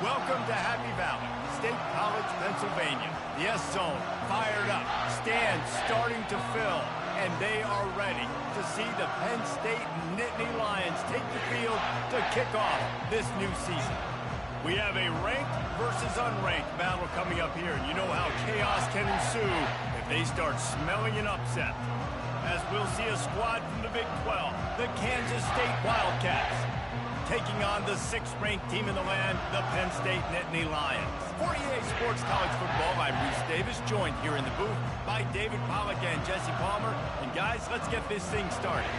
Welcome to Happy Valley, State College, Pennsylvania. The S-Zone fired up, stands starting to fill, and they are ready to see the Penn State Nittany Lions take the field to kick off this new season. We have a ranked versus unranked battle coming up here, and you know how chaos can ensue if they start smelling an upset. As we'll see a squad from the Big 12, the Kansas State Wildcats, taking on the 6th-ranked team in the land, the Penn State Nittany Lions. For EA Sports College Football, I'm Bruce Davis, joined here in the booth by David Pollack and Jesse Palmer. And guys, let's get this thing started.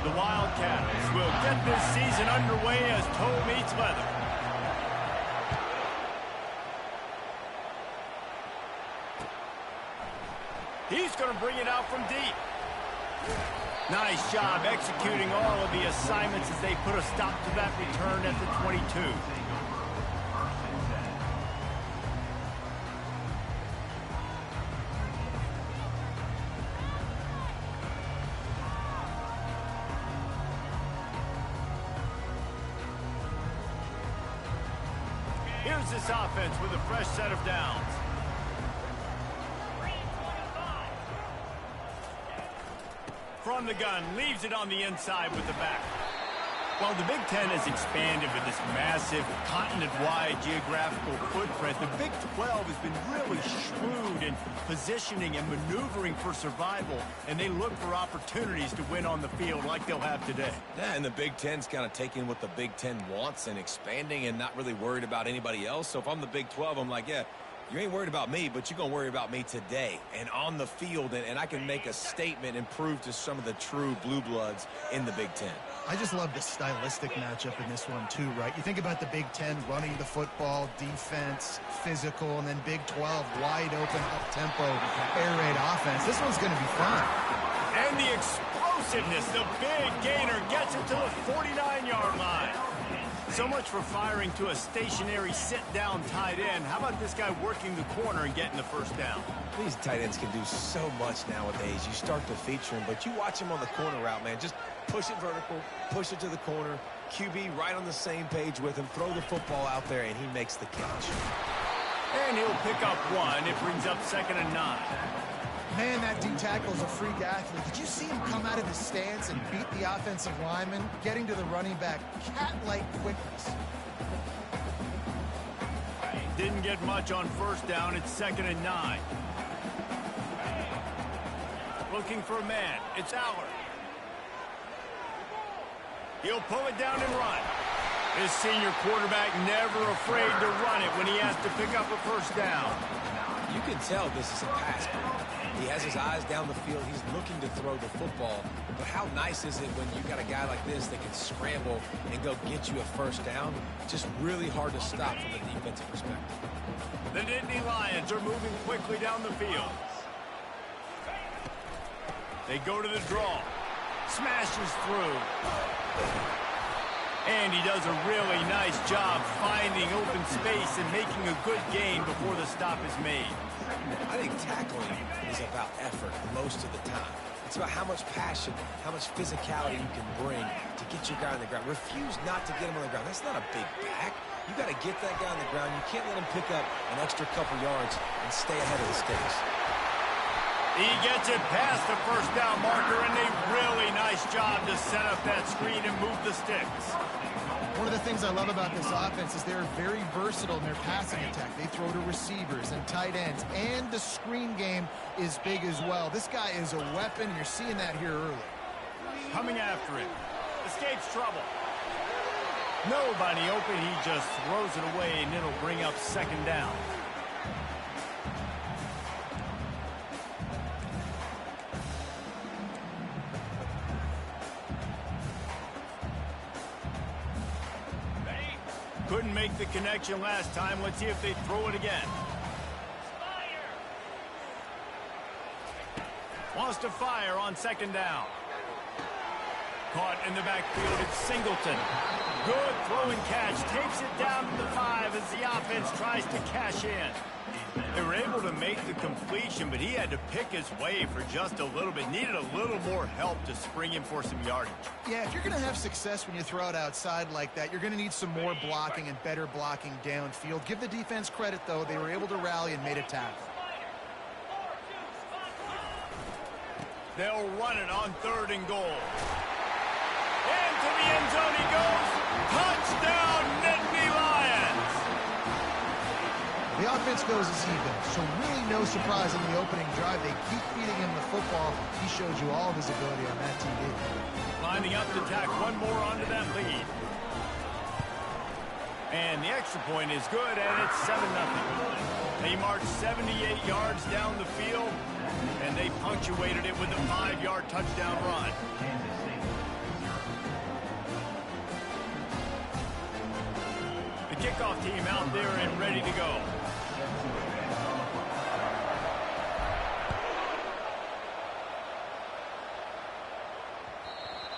The Wildcats will get this season underway as toe meets leather. He's going to bring it out from deep. Nice job executing all of the assignments as they put a stop to that return at the 22. Here's this offense with a fresh set of downs. From the gun, leaves it on the inside with the back. While the Big Ten has expanded with this massive continent-wide geographical footprint, the Big 12 has been really shrewd in positioning and maneuvering for survival, and they look for opportunities to win on the field like they'll have today. Yeah, and the Big Ten's kind of taking what the Big Ten wants and expanding and not really worried about anybody else. So if I'm the Big 12, I'm like, yeah, you ain't worried about me, but you're going to worry about me today and on the field, and I can make a statement and prove to some of the true blue bloods in the Big Ten. I just love the stylistic matchup in this one, too, right? You think about the Big Ten running the football, defense, physical, and then Big 12 wide open, up-tempo, air raid offense. This one's going to be fun. And the explosiveness, the big gainer gets it to the 49-yard line. So much for firing to a stationary sit-down tight end. How about this guy working the corner and getting the first down? These tight ends can do so much nowadays. You start to feature them, but you watch him on the corner route, man. Just push it vertical, push it to the corner. QB right on the same page with him. Throw the football out there, and he makes the catch. And he'll pick up one. It brings up 2nd and 9. Man, that D-tackle is a freak athlete. Did you see him come out of his stance and beat the offensive lineman, getting to the running back? Cat-like quickness. Didn't get much on first down. It's 2nd and 9. Looking for a man. It's Aller. He'll pull it down and run. His senior quarterback never afraid to run it when he has to pick up a first down. You can tell this is a pass play. He has his eyes down the field. He's looking to throw the football. But how nice is it when you got a guy like this that can scramble and go get you a first down? Just really hard to stop from a defensive perspective. The Nittany Lions are moving quickly down the field. They go to the draw. Smashes through. And he does a really nice job finding open space and making a good gain before the stop is made. I think tackling is about effort most of the time. It's about how much passion, how much physicality you can bring to get your guy on the ground. Refuse not to get him on the ground. That's not a big back. You got to get that guy on the ground. You can't let him pick up an extra couple yards and stay ahead of the sticks. He gets it past the first down marker, and a really nice job to set up that screen and move the sticks. One of the things I love about this offense is they're very versatile in their passing attack. They throw to receivers and tight ends, and the screen game is big as well. This guy is a weapon. You're seeing that here early. Coming after it. Escapes trouble. Nobody open. He just throws it away, and it'll bring up 2nd down. Couldn't make the connection last time. Let's see if they throw it again. Wants to fire on 2nd down. Caught in the backfield, it's Singleton. Good throw and catch. Takes it down to the 5 as the offense defense tries to cash in. They were able to make the completion, but he had to pick his way for just a little bit. Needed a little more help to spring in for some yardage. Yeah, if you're going to have success when you throw it outside like that, you're going to need some more blocking and better blocking downfield. Give the defense credit, though. They were able to rally and made a tackle. They'll run it on 3rd and goal. Into the end zone he goes. Touchdown, Nittany Lions! The offense goes as he does, so really no surprise in the opening drive. They keep feeding him the football. He shows you all of his ability on that TV. Lining up to tack one more onto that lead. And the extra point is good, and it's 7-0. They marched 78 yards down the field, and they punctuated it with a 5-yard touchdown run. The kickoff team out there and ready to go.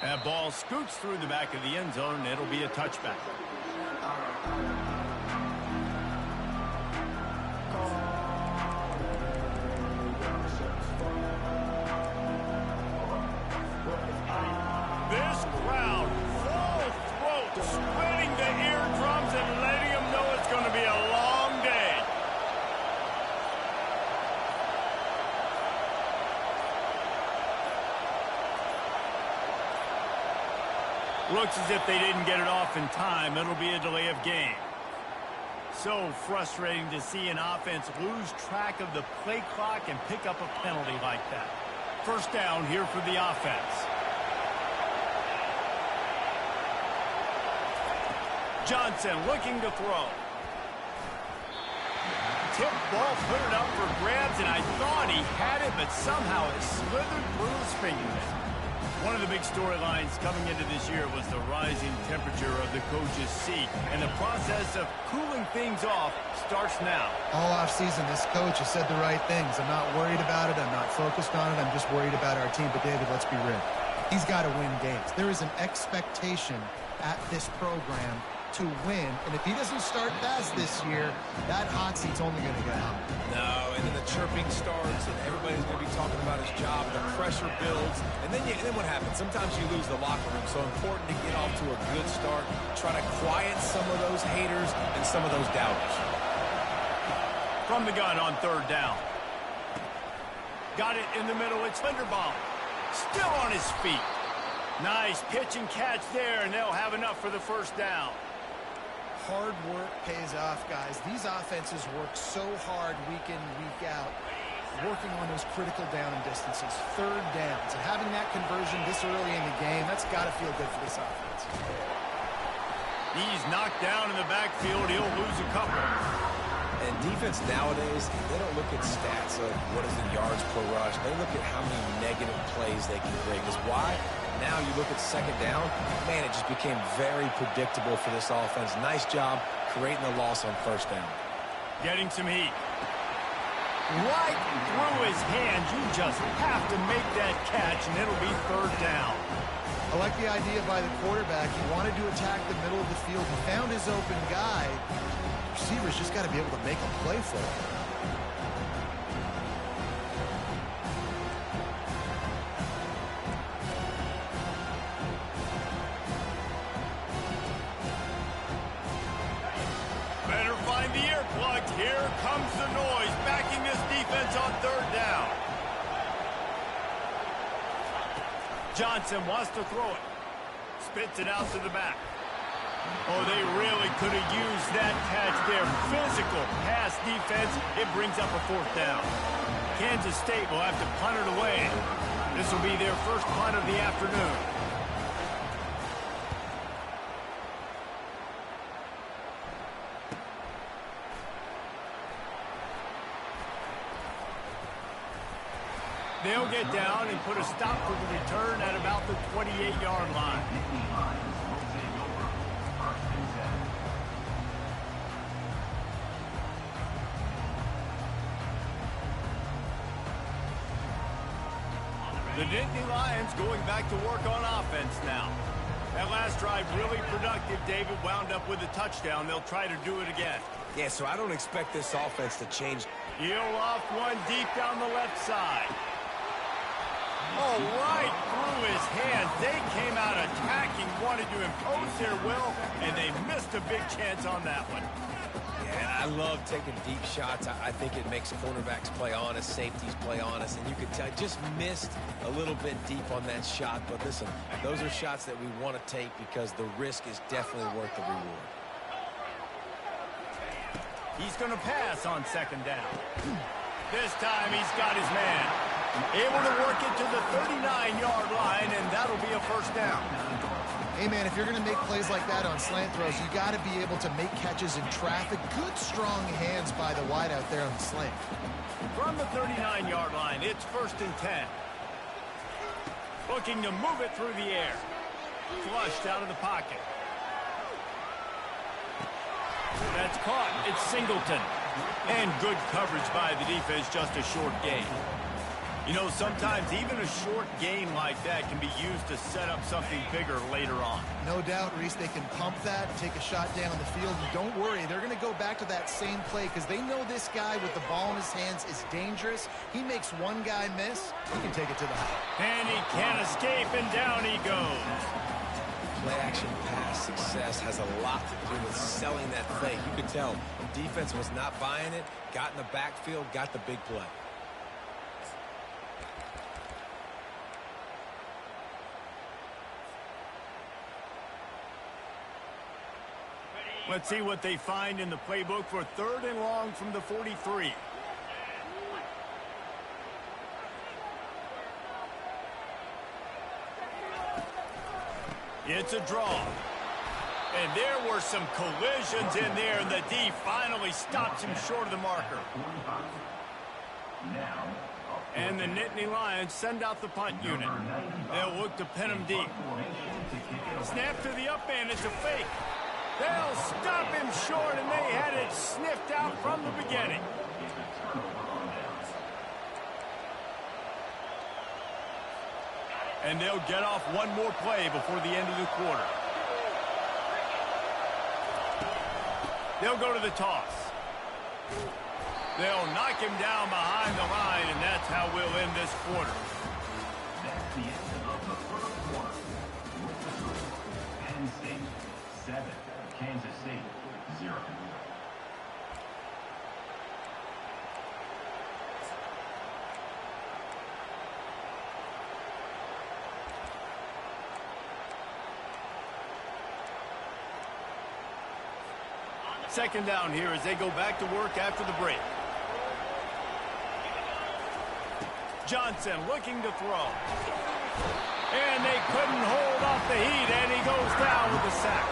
That ball scoots through the back of the end zone, and it'll be a touchback. This crowd, full throat, splitting the eardrums and letting them know it's going to be a long day. Looks as if they didn't get it off in time. It'll be a delay of game. So frustrating to see an offense lose track of the play clock and pick up a penalty like that. First down here for the offense. Johnson looking to throw. Tip ball, put it up for grabs, and I thought he had it, but somehow it slithered through his fingers. One of the big storylines coming into this year was the rising temperature of the coach's seat, and the process of cooling things off starts now. All offseason, this coach has said the right things. I'm not worried about it. I'm not focused on it. I'm just worried about our team. But, David, let's be real. He's got to win games. There is an expectation at this program to win, and if he doesn't start fast this year, that hot seat's only going to get hot. No, and then the chirping starts, and everybody's going to be talking about his job. The pressure builds, and then what happens? Sometimes you lose the locker room, so important to get off to a good start. Try to quiet some of those haters and some of those doubters. From the gun on 3rd down. Got it in the middle. It's Linderbaum. Still on his feet. Nice pitch and catch there, and they'll have enough for the first down. Hard work pays off, guys. These offenses work so hard week in, week out, working on those critical down and distances, 3rd downs, and having that conversion this early in the game, that's got to feel good for this offense. He's knocked down in the backfield. He'll lose a couple. And defense nowadays, they don't look at stats of what is the yards per rush. They look at how many negative plays they can create. Because why? Now you look at 2nd down, man, it just became very predictable for this offense. Nice job creating the loss on 1st down. Getting some heat. Right through his hands. You just have to make that catch, and it'll be 3rd down. I like the idea by the quarterback. He wanted to attack the middle of the field. He found his open guy. Receivers just got to be able to make a play for him. Better find the earplugs. Here comes the noise, backing this defense on 3rd down. Johnson wants to throw it. Spits it out to the back. Oh, they really could have used that catch there. Physical pass defense. It brings up a 4th down. Kansas State will have to punt it away. This will be their first punt of the afternoon. They'll get down and put a stop for the return at about the 28-yard line. The Nittany Lions going back to work on offense now. That last drive really productive. David wound up with a touchdown. They'll try to do it again. Yeah, so I don't expect this offense to change. Heel off one deep down the left side. Oh, right through his hands. They came out attacking, wanted to impose their will, and they missed a big chance on that one. Yeah, I love taking deep shots. I think it makes cornerbacks play honest, safeties play honest, and you could tell just missed a little bit deep on that shot. But listen, those are shots that we want to take because the risk is definitely worth the reward. He's going to pass on second down. This time he's got his man. Able to work it to the 39-yard line, and that'll be a first down. Hey, man, if you're going to make plays like that on slant throws, you got to be able to make catches in traffic. Good, strong hands by the wide out there on the slant. From the 39-yard line, it's 1st and 10. Looking to move it through the air. Flushed out of the pocket. That's caught. It's Singleton. And good coverage by the defense, just a short gain. You know, sometimes even a short gain like that can be used to set up something bigger later on. No doubt, Reese, they can pump that, take a shot down the field. And don't worry, they're going to go back to that same play because they know this guy with the ball in his hands is dangerous. He makes one guy miss, he can take it to the house. And he can't escape, and down he goes. Play-action pass success has a lot to do with selling that fake. You could tell defense was not buying it, got in the backfield, got the big play. Let's see what they find in the playbook for 3rd and long from the 43. It's a draw. And there were some collisions in there, and the D finally stops him short of the marker. And the Nittany Lions send out the punt unit. They'll look to pin him deep. Snap to the up end. It's a fake. They'll stop him short, and they had it sniffed out from the beginning. And they'll get off one more play before the end of the quarter. They'll go to the toss. They'll knock him down behind the line, and that's how we'll end this quarter. That's the end of the first quarter. Penn State 7, Kansas State 0. Second down here as they go back to work after the break. Johnson looking to throw. And they couldn't hold off the heat, and he goes down with the sack.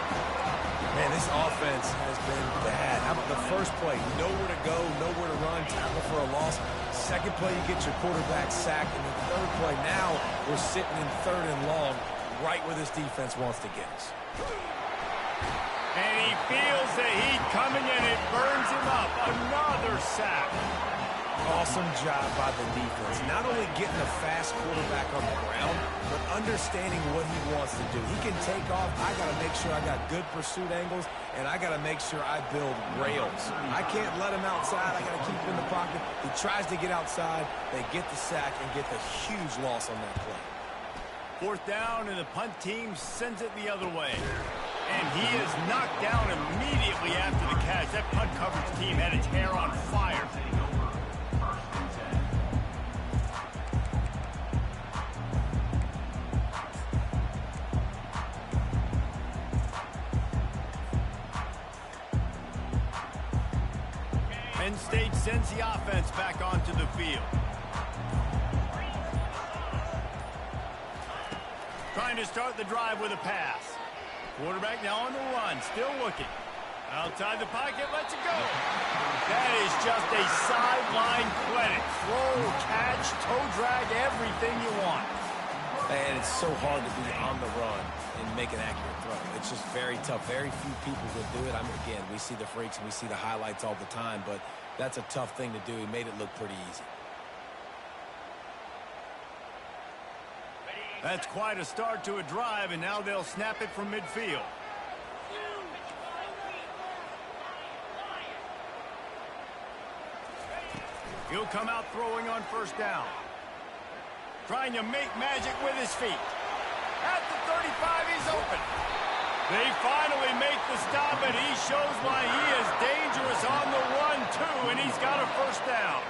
Man, this offense has been bad. How about the first play? Nowhere to go, nowhere to run, tackle for a loss. Second play, you get your quarterback sacked. And the third play, now we're sitting in 3rd and long, right where this defense wants to get us. And he feels the heat coming, and it burns him up. Another sack. Awesome job by the defense. Not only getting a fast quarterback on the ground, but understanding what he wants to do. He can take off. I got to make sure I got good pursuit angles, and I got to make sure I build rails. I can't let him outside. I got to keep him in the pocket. He tries to get outside. They get the sack and get the huge loss on that play. 4th down, and the punt team sends it the other way. And he is knocked down immediately after the catch. That punt coverage team had its hair on fire. Penn State sends the offense back onto the field. Trying to start the drive with a pass. Quarterback now on the run, still looking. Outside the pocket, lets it go. That is just a sideline clinic. Throw, catch, toe drag, everything you want. And it's so hard to be on the run and make an accurate throw. It's just very tough. Very few people can do it. I mean, again, we see the freaks and we see the highlights all the time, but that's a tough thing to do. He made it look pretty easy. That's quite a start to a drive, and now they'll snap it from midfield. He'll come out throwing on first down. Trying to make magic with his feet. At the 35, he's open. They finally make the stop, and he shows why he is dangerous on the run, too, and he's got a first down.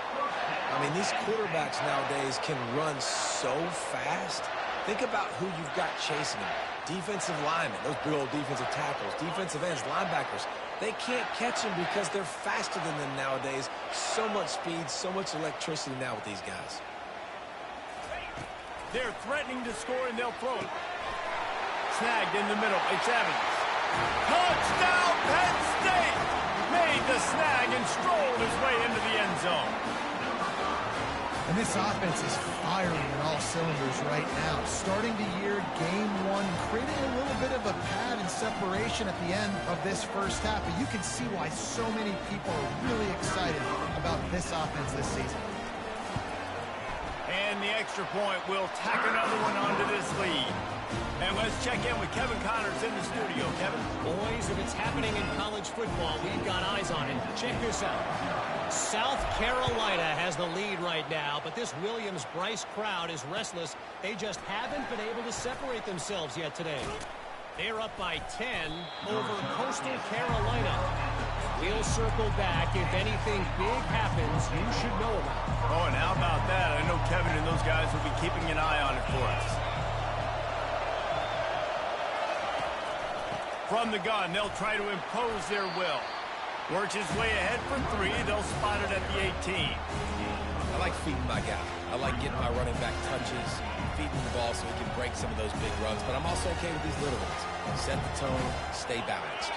I mean, these quarterbacks nowadays can run so fast. Think about who you've got chasing him. Defensive linemen, those big old defensive tackles, defensive ends, linebackers. They can't catch him because they're faster than them nowadays. So much speed, so much electricity now with these guys. They're threatening to score, and they'll throw it. Snagged in the middle. It's Evans. Touchdown, Penn State! Made the snag and strolled his way into the end zone. And this offense is firing on all cylinders right now. Starting the year, game one, creating a little bit of a pad and separation at the end of this first half. But you can see why so many people are really excited about this offense this season. And the extra point will tack another one onto this lead. And let's check in with Kevin Connors in the studio. Kevin? Boys, if it's happening in college football, we've got eyes on it. Check this out. South Carolina has the lead right now, but this Williams-Brice crowd is restless. They just haven't been able to separate themselves yet today. They're up by 10 over Coastal Carolina. We'll circle back. If anything big happens, you should know about it. Oh, and how about that? I know Kevin and those guys will be keeping an eye on it for us. From the gun, they'll try to impose their will. Works his way ahead for 3. They'll spot it at the 18. I like feeding my guy. I like getting my running back touches, feeding the ball so he can break some of those big runs. But I'm also okay with these little ones. Set the tone, stay balanced.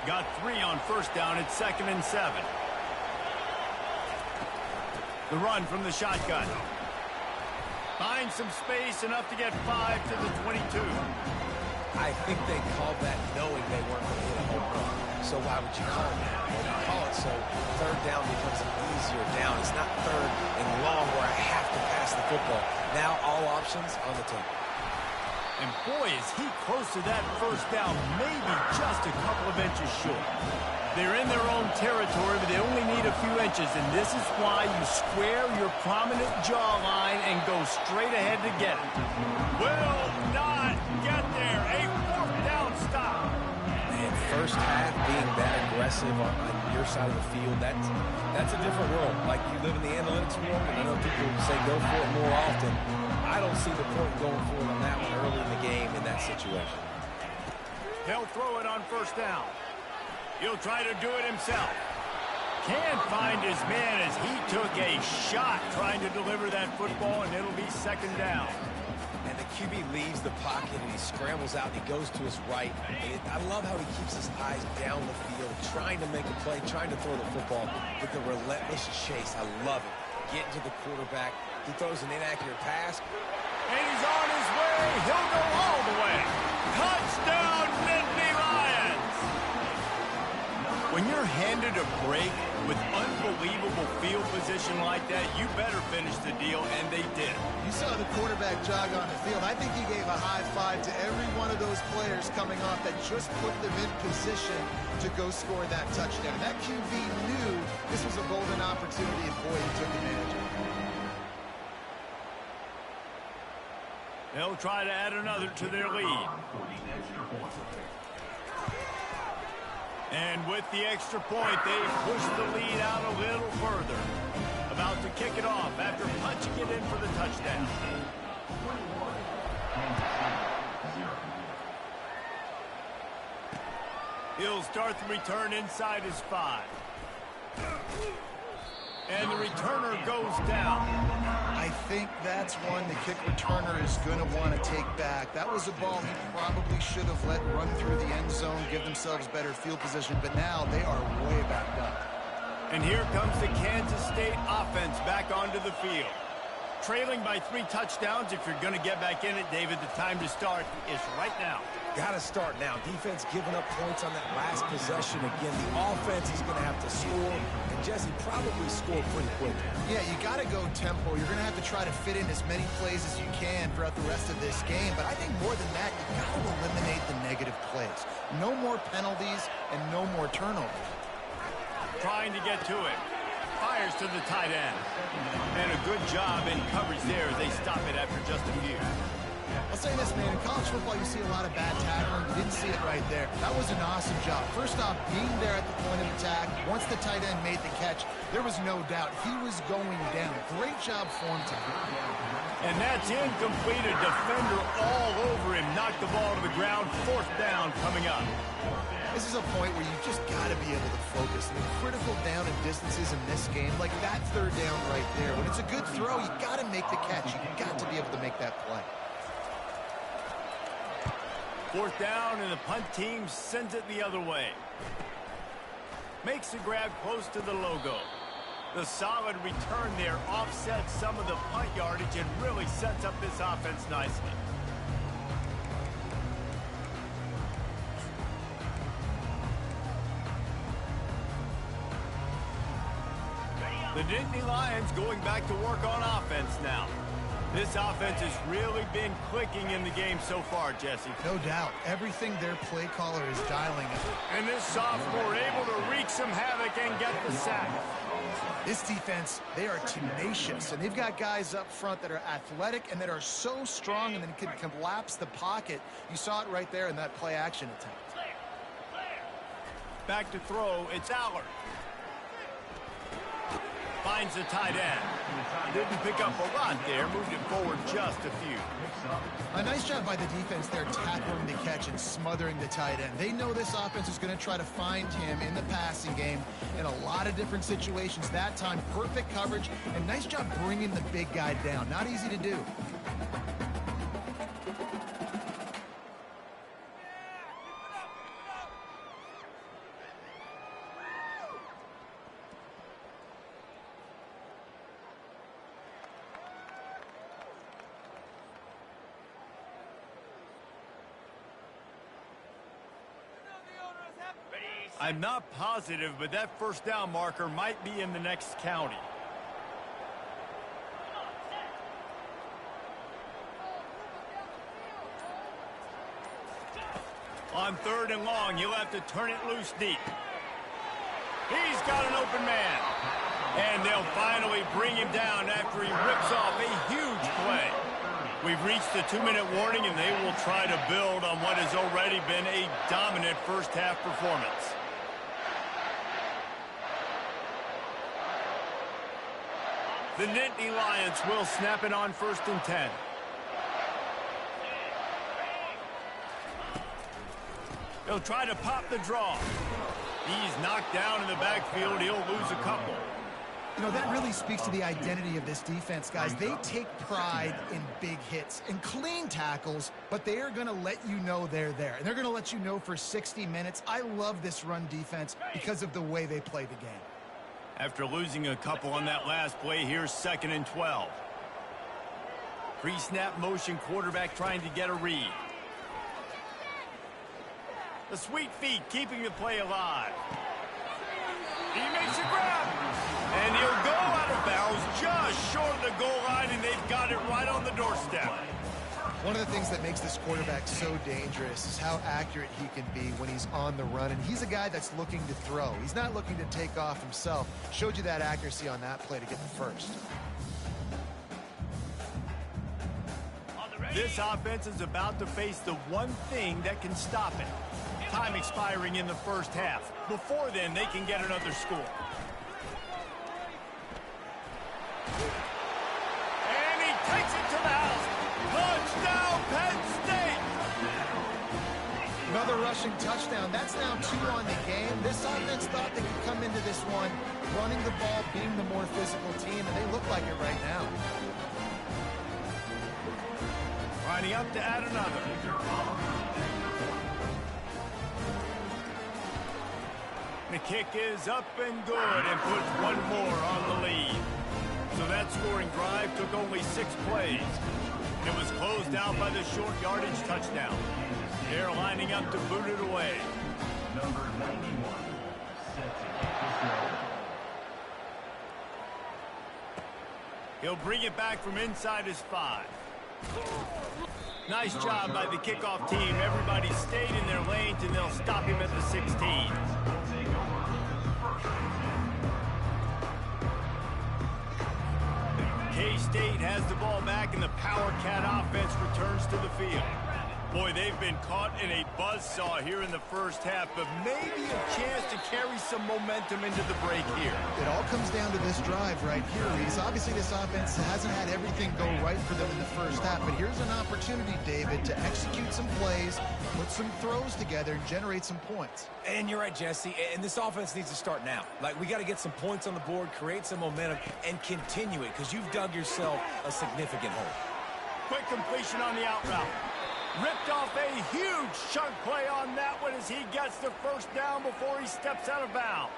Got 3 on first down. It's 2nd and 7. The run from the shotgun. Finds some space, enough to get 5 to the 22. I think they called that knowing they weren't going to hit a home run. So why would you call that? Well, you call it so third down becomes an easier down. It's not third and long where I have to pass the football. Now all options on the table. And boy, is he close to that first down, maybe just a couple of inches short. They're in their own territory, but they only need a few inches, and this is why you square your prominent jawline and go straight ahead to get it. Will not get there. A 4th down stop. Man, first half being that aggressive on your side of the field, that's a different world. Like, you live in the analytics world, and I know people say go for it more often. I don't see the point going for it on that one early in the game in that situation. He'll throw it on first down. He'll try to do it himself. Can't find his man as he took a shot trying to deliver that football, and it'll be 2nd down. And the QB leaves the pocket, and he scrambles out, and he goes to his right. And I love how he keeps his eyes down the field, trying to make a play, trying to throw the football with the relentless chase. I love it. Getting to the quarterback. He throws an inaccurate pass. And he's on his way. He'll go all the way. Touchdown, Nittany Lions! When you're handed a break with unbelievable field position like that, you better finish the deal, and they did. You saw the quarterback jog on the field. I think he gave a high five to every one of those players coming off that just put them in position to go score that touchdown. That QB knew this was a golden opportunity, and boy, he took advantage of it. They'll try to add another to their lead. And with the extra point, they push the lead out a little further. About to kick it off after punching it in for the touchdown. He'll start the return inside his 5. And the returner goes down. I think that's one the kick returner is going to want to take back. That was a ball he probably should have let run through the end zone, give themselves better field position, but now they are way backed up. And here comes the Kansas State offense back onto the field. trailing by 3 touchdowns. If you're going to get back in it, David, the time to start is right now. Got to start now. Defense giving up points on that last possession. Again, the offense is going to have to score, and Jesse probably score pretty quickly. Yeah, you got to go tempo. You're going to have to try to fit in as many plays as you can throughout the rest of this game. But I think more than that, you got to eliminate the negative plays. No more penalties and no more turnovers. Trying to get to it. Fires to the tight end. And a good job in coverage there as they stop it after just a few. I'll say this, man. In college football, you see a lot of bad tackling. You didn't see it right there. That was an awesome job. First off, being there at the point of attack. Once the tight end made the catch, there was no doubt he was going down. Great job for him tonight. And that's incomplete. A defender all over him. Knocked the ball to the ground. 4th down coming up. This is a point where you just got to be able to focus. I mean, critical down and distances in this game, like that 3rd down right there. When it's a good throw, you got to make the catch. You got to be able to make that play. 4th down, and the punt team sends it the other way. Makes the grab close to the logo. The solid return there offsets some of the punt yardage and really sets up this offense nicely. The Nittany Lions going back to work on offense now. This offense has really been clicking in the game so far, Jesse. No doubt. Everything their play caller is dialing up. And this sophomore able to wreak some havoc and get the sack. This defense, they are tenacious, and they've got guys up front that are athletic and that are so strong and then can collapse the pocket. You saw it right there in that play action attempt. Back to throw, it's Allard. Finds the tight end. Didn't pick up a lot there, moved it forward just a few. A nice job by the defense there tackling the catch and smothering the tight end. They know this offense is going to try to find him in the passing game in a lot of different situations. That time, perfect coverage, and nice job bringing the big guy down. Not easy to do. I'm not positive, but that 1st down marker might be in the next county. On 3rd and long, he'll have to turn it loose deep. He's got an open man. And they'll finally bring him down after he rips off a huge play. We've reached the 2-minute warning, and they will try to build on what has already been a dominant first-half performance. The Nittany Lions will snap it on 1st and 10. He'll try to pop the draw. He's knocked down in the backfield. He'll lose a couple. You know, that really speaks to the identity of this defense, guys. They take pride in big hits and clean tackles, but they are going to let you know they're there. And they're going to let you know for 60 minutes. I love this run defense because of the way they play the game. After losing a couple on that last play, here's 2nd and 12. Pre-snap motion, quarterback trying to get a read. The sweet feet keeping the play alive. He makes a grab. And he'll go out of bounds just short of the goal line, and they've got it right on the doorstep. One of the things that makes this quarterback so dangerous is how accurate he can be when he's on the run. And he's a guy that's looking to throw. He's not looking to take off himself. Showed you that accuracy on that play to get the first. This offense is about to face the one thing that can stop it. Time expiring in the first half. Before then, they can get another score. And he takes it to the house. Touchdown, Penn State! Another rushing touchdown. That's now 2 on the game. This offense thought they could come into this one running the ball, being the more physical team, and they look like it right now. Lining up to add another. The kick is up and good and puts one more on the lead. So that scoring drive took only 6 plays. It was closed out by the short yardage touchdown. They're lining up to boot it away. Number 91, set to kick this over. He'll bring it back from inside his 5. Nice job by the kickoff team. Everybody stayed in their lanes, and they'll stop him at the 16. K-State has the ball back, and the Power Cat offense returns to the field. Boy, they've been caught in a buzzsaw here in the first half, but maybe a chance to carry some momentum into the break here. It all comes down to this drive right here, Reese. Obviously, this offense hasn't had everything go right for them in the first half, but here's an opportunity, David, to execute some plays, put some throws together, and generate some points. And you're right, Jesse, and this offense needs to start now. Like, we got to get some points on the board, create some momentum, and continue it, because you've dug yourself a significant hole. Quick completion on the out route. Ripped off a huge chunk play on that one as he gets the first down before he steps out of bounds.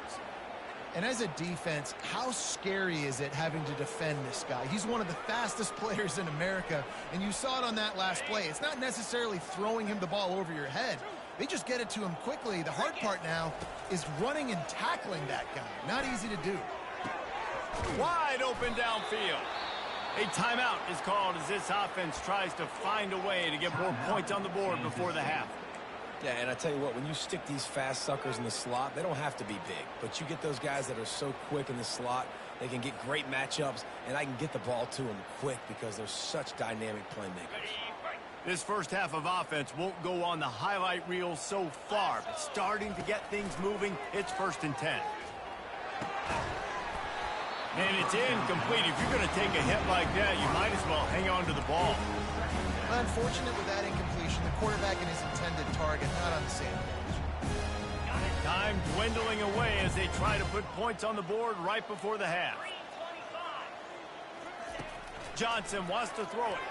And as a defense, how scary is it having to defend this guy? He's one of the fastest players in America, and you saw it on that last play. It's not necessarily throwing him the ball over your head. They just get it to him quickly. The hard part now is running and tackling that guy. Not easy to do. Wide open downfield. A timeout is called as this offense tries to find a way to get more points on the board before the half. Yeah, and I tell you what, when you stick these fast suckers in the slot, they don't have to be big. But you get those guys that are so quick in the slot, they can get great matchups, and I can get the ball to them quick because they're such dynamic playmakers. This first half of offense won't go on the highlight reel so far, but starting to get things moving, it's 1st and 10. And it's incomplete. If you're going to take a hit like that, you might as well hang on to the ball. Unfortunate with that incompletion, the quarterback and his intended target not on the same page. Time dwindling away as they try to put points on the board right before the half. Johnson wants to throw it.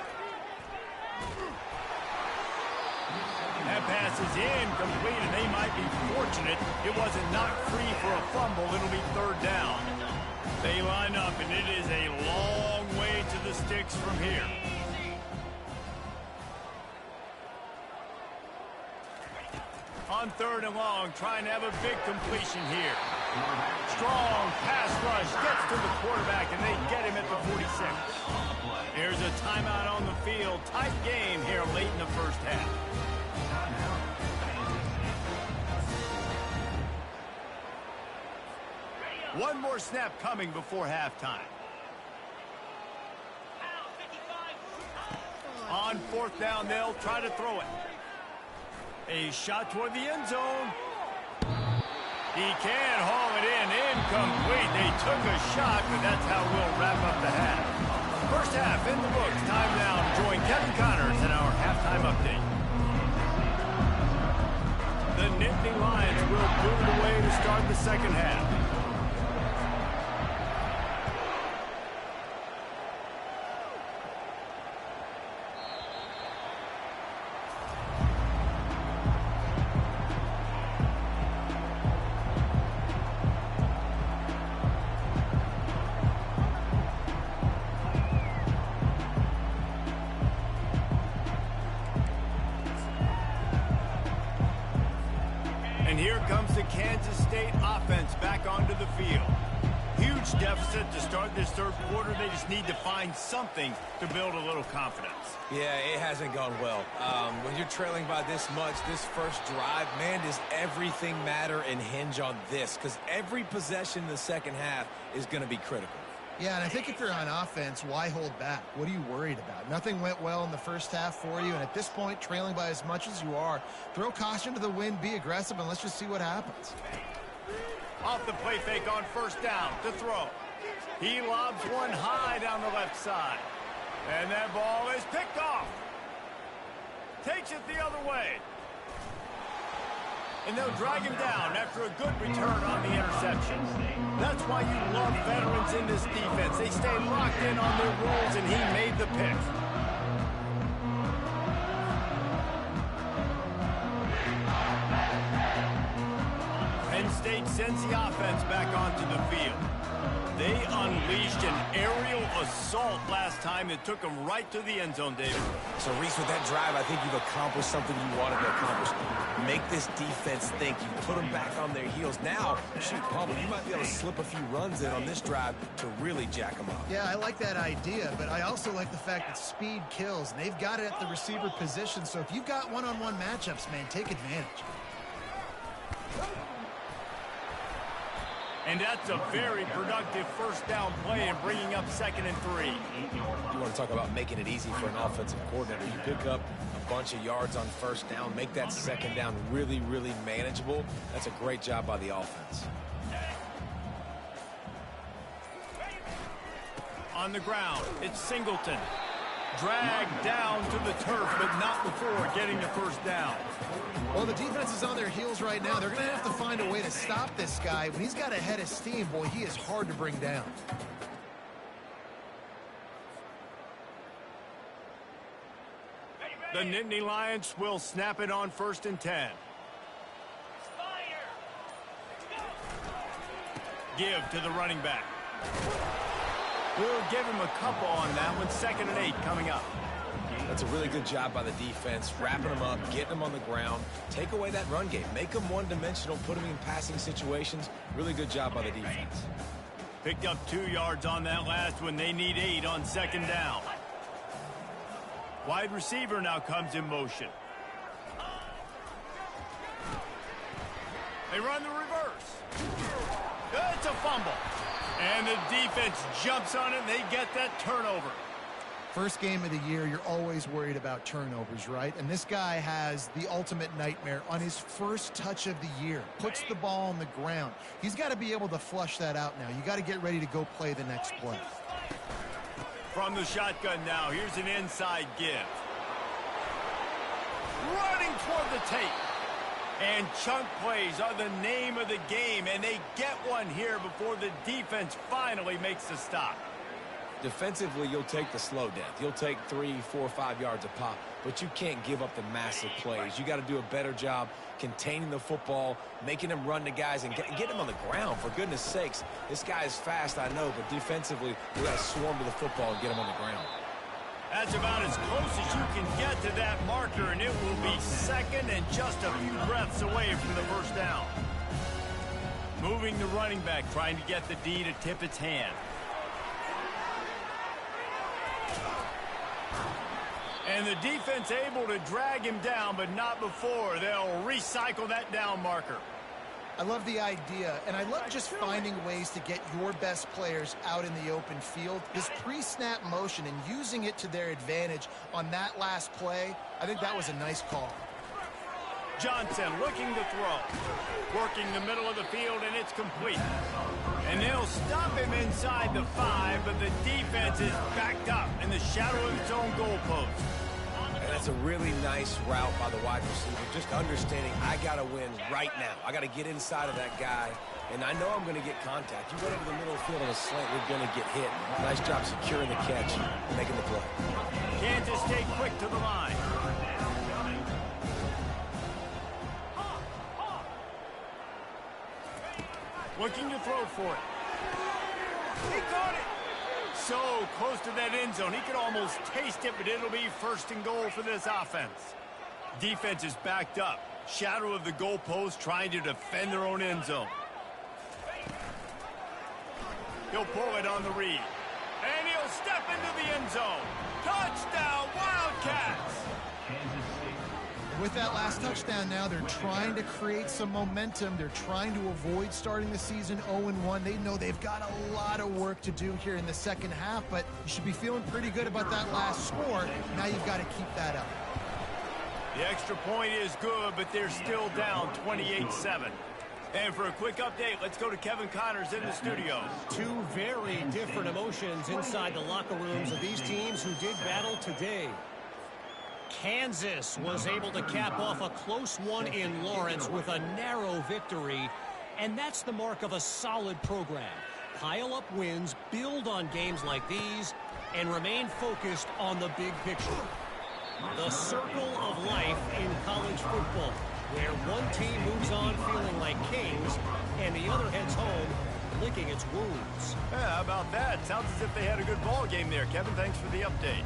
That pass is incomplete, and they might be fortunate it wasn't knocked free for a fumble. It'll be 3rd down. They line up, and it is a long way to the sticks from here. On 3rd and long, trying to have a big completion here. Strong pass rush gets to the quarterback, and they get him at the 46. Here's a timeout on the field. Tight game here late in the first half. One more snap coming before halftime. On 4th down, they'll try to throw it. A shot toward the end zone. He can haul it in. Incomplete. They took a shot, but that's how we'll wrap up the half. First half in the books. Time now to join Kevin Connors in our halftime update. The Nittany Lions will boot it away to start the second half. And here comes the Kansas State offense back onto the field. Huge deficit to start this 3rd quarter. They just need to find something to build a little confidence. Yeah, it hasn't gone well. When you're trailing by this much, this first drive, man, does everything matter and hinge on this? Because every possession in the second half is going to be critical. Yeah, and I think if you're on offense, why hold back? What are you worried about? Nothing went well in the first half for you, and at this point, trailing by as much as you are, throw caution to the wind, be aggressive, and let's just see what happens. Off the play fake on 1st down to throw. He lobs one high down the left side. And that ball is picked off. Takes it the other way. And they'll drag him down after a good return on the interception. That's why you love veterans in this defense. They stay locked in on their rules, and he made the pick. Penn State sends the offense back onto the field. They unleashed an aerial assault last time that took them right to the end zone, David. So, Reese, with that drive, I think you've accomplished something you wanted to accomplish. Make this defense think. You put them back on their heels. Now, shoot, Palmer, you might be able to slip a few runs in on this drive to really jack them up. Yeah, I like that idea, but I also like the fact that speed kills, and they've got it at the receiver position. So if you've got one-on-one matchups, man, take advantage. And that's a very productive first down play and bringing up 2nd and 3. You want to talk about making it easy for an offensive coordinator. You pick up a bunch of yards on first down, make that 2nd down really, really manageable. That's a great job by the offense. On the ground, it's Singleton. Dragged down to the turf, but not before getting the first down. Well, the defense is on their heels right now. They're going to have to find a way to stop this guy. When he's got a head of steam, boy, he is hard to bring down. The Nittany Lions will snap it on 1st and 10. Give to the running back. We'll give him a couple on that one. 2nd and 8 coming up. That's a really good job by the defense, wrapping them up, getting them on the ground. Take away that run game. Make them one-dimensional, put them in passing situations. Really good job by the defense. Picked up 2 yards on that last one. They need 8 on 2nd down. Wide receiver now comes in motion. They run the reverse. It's a fumble. And the defense jumps on it, and they get that turnover. First game of the year, you're always worried about turnovers, right? And this guy has the ultimate nightmare on his first touch of the year. Puts the ball on the ground. He's got to be able to flush that out now. You got to get ready to go play the next play. From the shotgun now, here's an inside give. Running toward the tape. And chunk plays are the name of the game, and they get one here before the defense finally makes the stop. Defensively, you'll take the slow death. You'll take 3, 4, 5 yards a pop, but you can't give up the massive plays. You got to do a better job containing the football, making them run to guys, and get them on the ground, for goodness sakes. This guy is fast, I know, but defensively, we got to swarm to the football and get him on the ground. That's about as close as you can get to that marker, and it will be 2nd and just a few breaths away from the first down. Moving the running back, trying to get the D to tip its hand. And the defense able to drag him down, but not before. They'll recycle that down marker. I love the idea, and I love just finding ways to get your best players out in the open field. This pre-snap motion and using it to their advantage on that last play, I think that was a nice call. Johnson looking to throw. Working the middle of the field, and it's complete. And they'll stop him inside the 5, but the defense is backed up in the shadow of its own goalpost. And that's a really nice route by the wide receiver. Just understanding I got to win right now. I got to get inside of that guy, and I know I'm going to get contact. You go into the middle of the field on a slant, you're going to get hit. Nice job securing the catch and making the play. Kansas State quick to the line. Looking to throw for it. He caught it. So close to that end zone. He could almost taste it, but it'll be 1st and goal for this offense. Defense is backed up. Shadow of the goalpost, trying to defend their own end zone. He'll pull it on the read. And he'll step into the end zone. Touchdown, Wildcats! With that last touchdown now, they're trying to create some momentum. They're trying to avoid starting the season 0-1. They know they've got a lot of work to do here in the second half, but you should be feeling pretty good about that last score. Now you've got to keep that up. The extra point is good, but they're still down 28-7. And for a quick update, let's go to Kevin Connors in the studio. Two very different emotions inside the locker rooms of these teams who did battle today. Kansas was able to cap off a close one in Lawrence with a narrow victory, and that's the mark of a solid program. Pile up wins, build on games like these, and remain focused on the big picture. The circle of life in college football, where one team moves on feeling like kings and the other heads home licking its wounds. Yeah, how about that? Sounds as if they had a good ball game there, Kevin. Thanks for the update.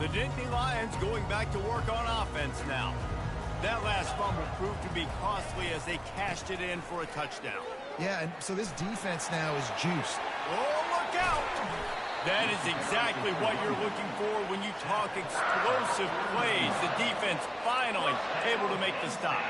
The Nittany Lions going back to work on offense now. That last fumble proved to be costly as they cashed it in for a touchdown. Yeah, and so this defense now is juiced. Oh, look out! That is exactly what you're looking for when you talk explosive plays. The defense finally able to make the stop.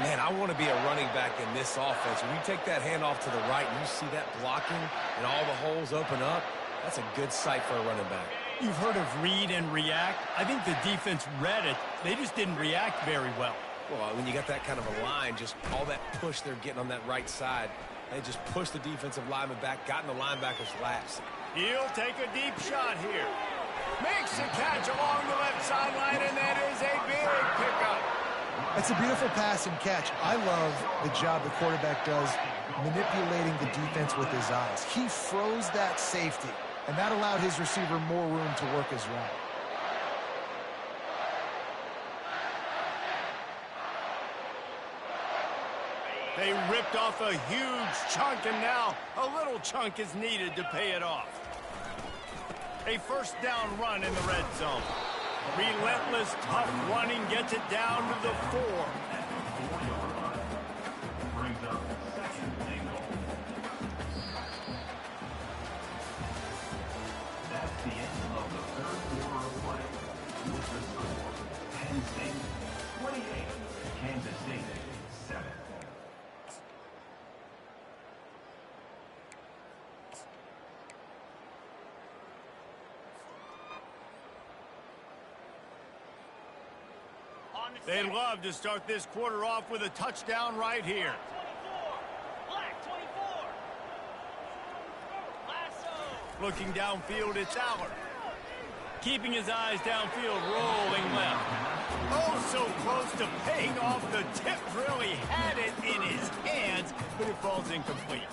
Man, I want to be a running back in this offense. When you take that handoff to the right and you see that blocking and all the holes open up, that's a good sight for a running back. You've heard of read and react. I think the defense read it. They just didn't react very well. Well, when you got that kind of a line, just all that push they're getting on that right side, they just pushed the defensive lineman back, got in the linebacker's laps. He'll take a deep shot here. Makes a catch along the left sideline, and that is a big pickup. It's a beautiful pass and catch. I love the job the quarterback does manipulating the defense with his eyes. He froze that safety, and that allowed his receiver more room to work his route. They ripped off a huge chunk, and now a little chunk is needed to pay it off. A first down run in the red zone. Relentless, tough running gets it down to the 4. Brings up second and goal. That's the end of the third quarter of play. With the score, Penn State 28, Kansas State 7. They'd love to start this quarter off with a touchdown right here. 24. Looking downfield, it's Allard. Keeping his eyes downfield, rolling left. Oh, so close to paying off. The tip really had it in his hands, but it falls incomplete.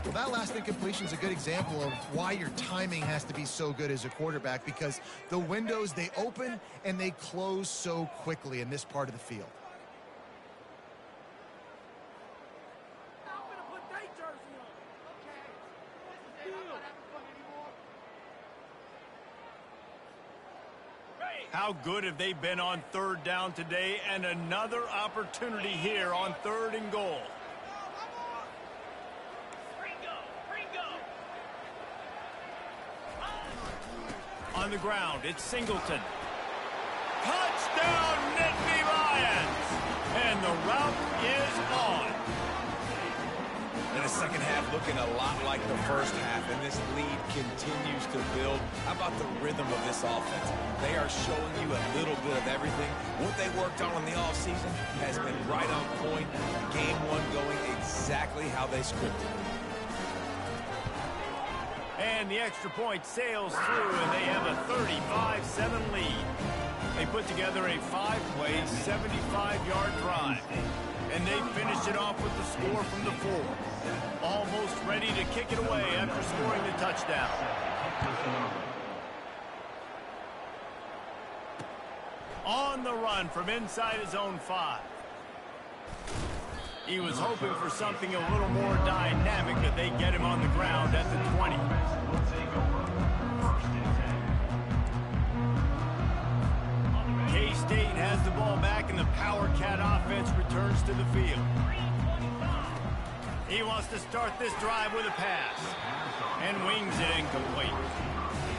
Well, that last incompletion is a good example of why your timing has to be so good as a quarterback, because the windows, they open and they close so quickly in this part of the field. How good have they been on third down today, and another opportunity here on 3rd and goal. On the ground, it's Singleton. Touchdown, Nittany Lions! And the route is on. And the second half looking a lot like the first half, and this lead continues to build. How about the rhythm of this offense? They are showing you a little bit of everything. What they worked on in the offseason has been right on point. Game 1 going exactly how they scripted. And the extra point sails through, and they have a 35-7 lead. They put together a 5-play, 75-yard drive. And they finish it off with the score from the 4. Almost ready to kick it away after scoring the touchdown. On the run from inside his own 5. He was hoping for something a little more dynamic, but they get him on the ground at the 20. K-State has the ball back, and the Power Cat offense returns to the field. He wants to start this drive with a pass and wings it incomplete.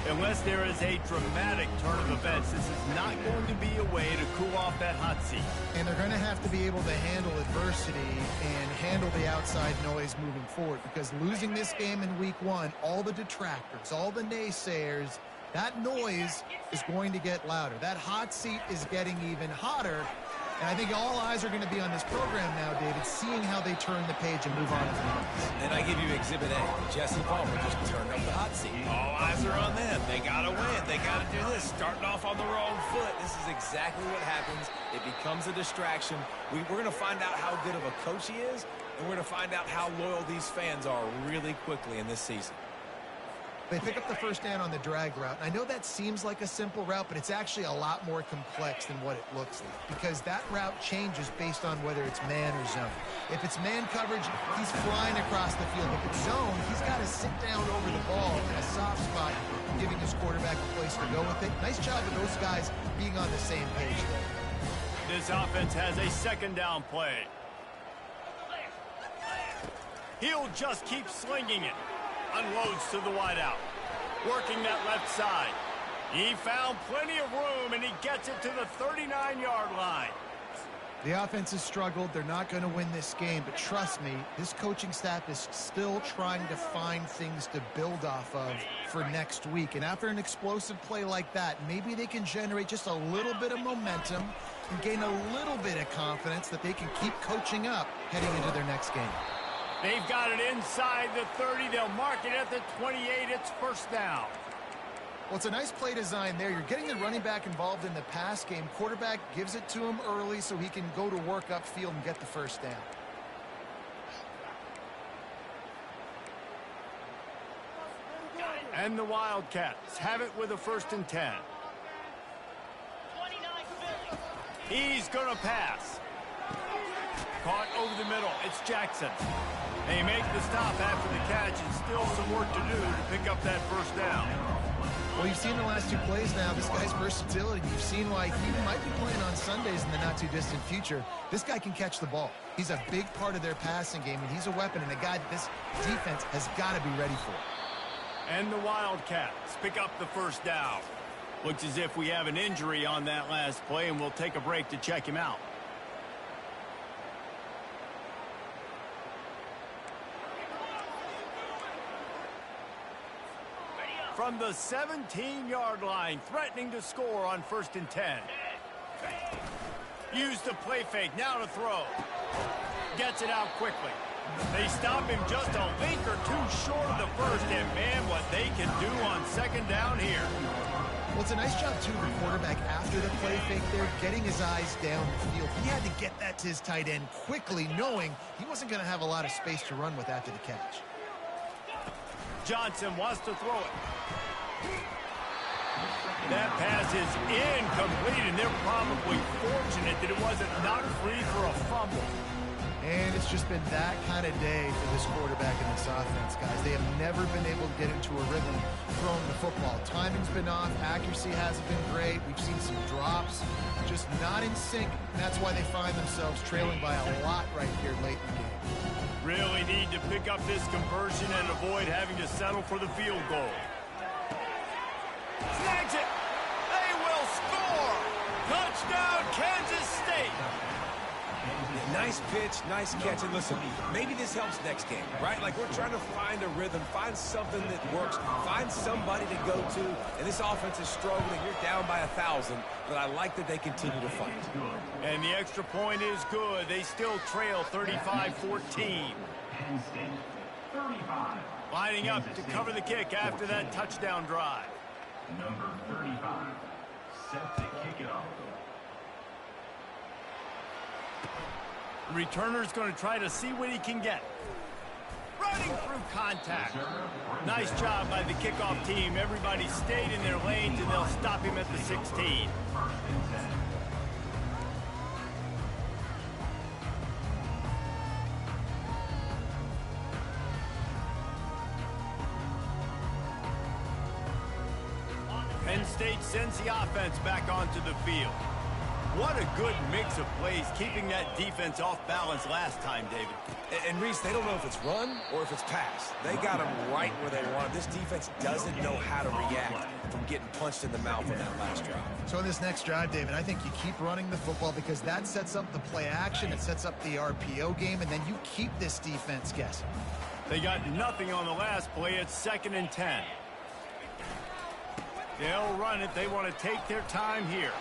Unless there is a dramatic turn of events, this is not going to be a way to cool off that hot seat. And they're going to have to be able to handle adversity and handle the outside noise moving forward, because losing this game in week 1, all the detractors, all the naysayers, that noise is going to get louder. That hot seat is getting even hotter. And I think all eyes are going to be on this program now, David, seeing how they turn the page and move on to the next. And I give you Exhibit A. Jesse Palmer just turned up the hot seat. All eyes are on them. They got to win. They got to do this. Starting off on the wrong foot. This is exactly what happens. It becomes a distraction. We're going to find out how good of a coach he is, and we're going to find out how loyal these fans are really quickly in this season. They pick up the first down on the drag route. And I know that seems like a simple route, but it's actually a lot more complex than what it looks like because that route changes based on whether it's man or zone. If it's man coverage, he's flying across the field. If it's zone, he's got to sit down over the ball in a soft spot, giving his quarterback a place to go with it. Nice job of those guys being on the same page there. This offense has a second down play. He'll just keep slinging it. Unloads to the wideout. Working that left side. He found plenty of room, and he gets it to the 39-yard line. The offense has struggled. They're not going to win this game, but trust me, this coaching staff is still trying to find things to build off of for next week. And after an explosive play like that, maybe they can generate just a little bit of momentum and gain a little bit of confidence that they can keep coaching up heading into their next game. They've got it inside the 30. They'll mark it at the 28. It's first down. Well, it's a nice play design there. You're getting the running back involved in the pass game. Quarterback gives it to him early so he can go to work upfield and get the first down. And the Wildcats have it with a 1st and 10. He's going to pass. Caught over the middle. It's Jackson. They make the stop after the catch, and still some work to do to pick up that first down. Well, you've seen the last 2 plays now. This guy's versatility. You've seen why he might be playing on Sundays in the not-too-distant future. This guy can catch the ball. He's a big part of their passing game, and he's a weapon and a guy that this defense has got to be ready for. And the Wildcats pick up the first down. Looks as if we have an injury on that last play, and we'll take a break to check him out. From the 17-yard line, threatening to score on 1st and 10. Use the play fake, now to throw. Gets it out quickly. They stop him just a link or 2 short of the first, and man, what they can do on 2nd down here. Well, it's a nice job, too, of the quarterback after the play fake there, getting his eyes down the field. He had to get that to his tight end quickly, knowing he wasn't going to have a lot of space to run with after the catch. Johnson wants to throw it. That pass is incomplete, and they're probably fortunate that it wasn't knocked free for a fumble. And it's just been that kind of day for this quarterback and this offense, guys. They have never been able to get into a rhythm throwing the football. Timing's been off. Accuracy hasn't been great. We've seen some drops, just not in sync. And that's why they find themselves trailing by a lot right here late in the game. Really need to pick up this conversion and avoid having to settle for the field goal. Snags it. They will score. Touchdown, Kansas State. Nice pitch, nice catch. And listen, maybe this helps next game, right? Like we're trying to find a rhythm, find something that works, find somebody to go to. And this offense is struggling. You're down by 1,000, but I like that they continue to fight. And the extra point is good. They still trail 35-14. Penn State, 35. Lining up to cover the kick after that touchdown drive. Number 35, set to kick it off. The returner's going to try to see what he can get. Running through contact. Nice job by the kickoff team. Everybody stayed in their lanes, and they'll stop him at the 16. Penn State sends the offense back onto the field. What a good mix of plays, keeping that defense off balance last time, David. And Reese, they don't know if it's run or if it's pass. They got them right where they want them. This defense doesn't know how to react from getting punched in the mouth on that last drive. So in this next drive, David, I think you keep running the football because that sets up the play action, it sets up the RPO game, and then you keep this defense guessing. They got nothing on the last play. It's 2nd and 10. They'll run it. They want to take their time here.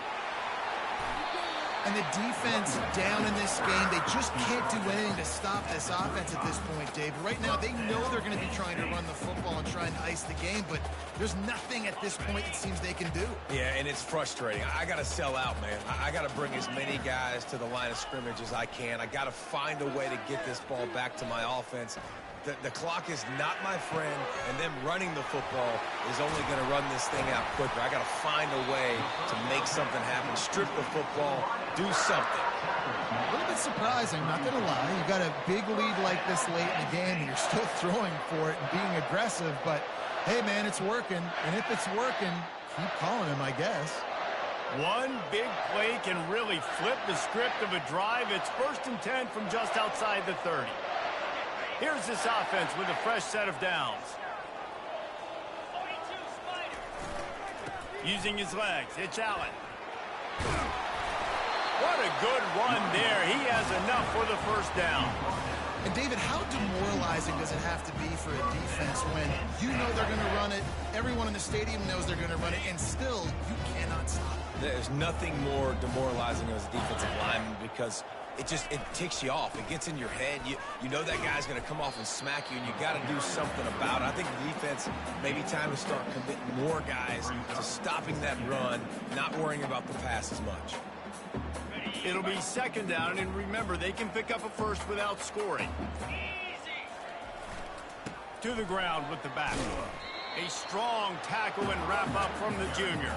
And the defense down in this game, they just can't do anything to stop this offense at this point, Dave. Right now, they know they're going to be trying to run the football and trying to ice the game, but there's nothing at this point it seems they can do. Yeah, and it's frustrating. I got to sell out, man. I got to bring as many guys to the line of scrimmage as I can. I got to find a way to get this ball back to my offense. The clock is not my friend, and them running the football is only going to run this thing out quicker. I got to find a way to make something happen, strip the football, do something. A little bit surprising, not going to lie. You got a big lead like this late in the game, and you're still throwing for it and being aggressive, but hey, man, it's working, and if it's working, keep calling him, I guess. One big play can really flip the script of a drive. It's 1st and 10 from just outside the 30. Here's this offense with a fresh set of downs. Using his legs, it's Allen. What a good run there. He has enough for the first down. And David, how demoralizing does it have to be for a defense when you know they're going to run it, everyone in the stadium knows they're going to run it, and still you cannot stop it? There's nothing more demoralizing as a defensive lineman because it ticks you off. It gets in your head. You know that guy's going to come off and smack you, and you got to do something about it. I think the defense, maybe time to start committing more guys to stopping that run, not worrying about the pass as much. It'll be 2nd down, and remember, they can pick up a first without scoring. To the ground with the back. A strong tackle and wrap up from the junior.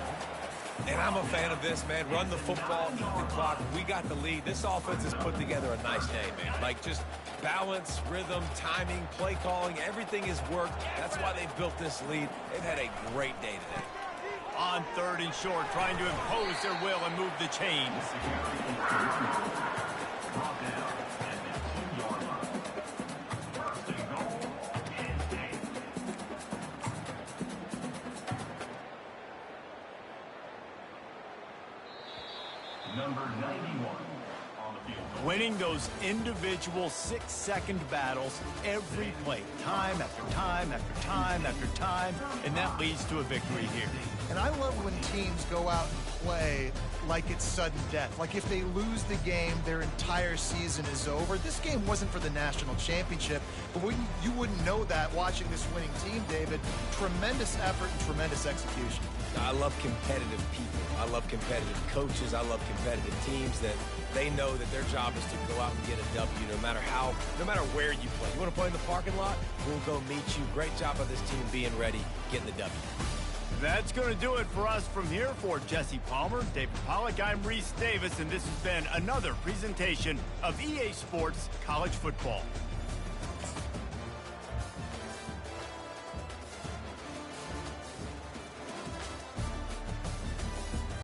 And I'm a fan of this, man. Run the football, eat the clock. We got the lead. This offense has put together a nice day, man. Like just balance, rhythm, timing, play calling, everything has worked. That's why they've built this lead. They've had a great day today. On 3rd and short, trying to impose their will and move the chains. Number 91 on the field. Winning those individual 6-second battles every play, time after time after time after time, and that leads to a victory here. And I love when teams go out and play like it's sudden death. Like if they lose the game, their entire season is over. This game wasn't for the national championship, but you wouldn't know that watching this winning team, David. Tremendous effort and tremendous execution. I love competitive people. I love competitive coaches. I love competitive teams that they know that their job is to go out and get a W no matter where you play. You want to play in the parking lot? We'll go meet you. Great job by this team being ready, getting the W. That's going to do it for us from here. For Jesse Palmer, David Pollack, I'm Reese Davis, and this has been another presentation of EA Sports College Football.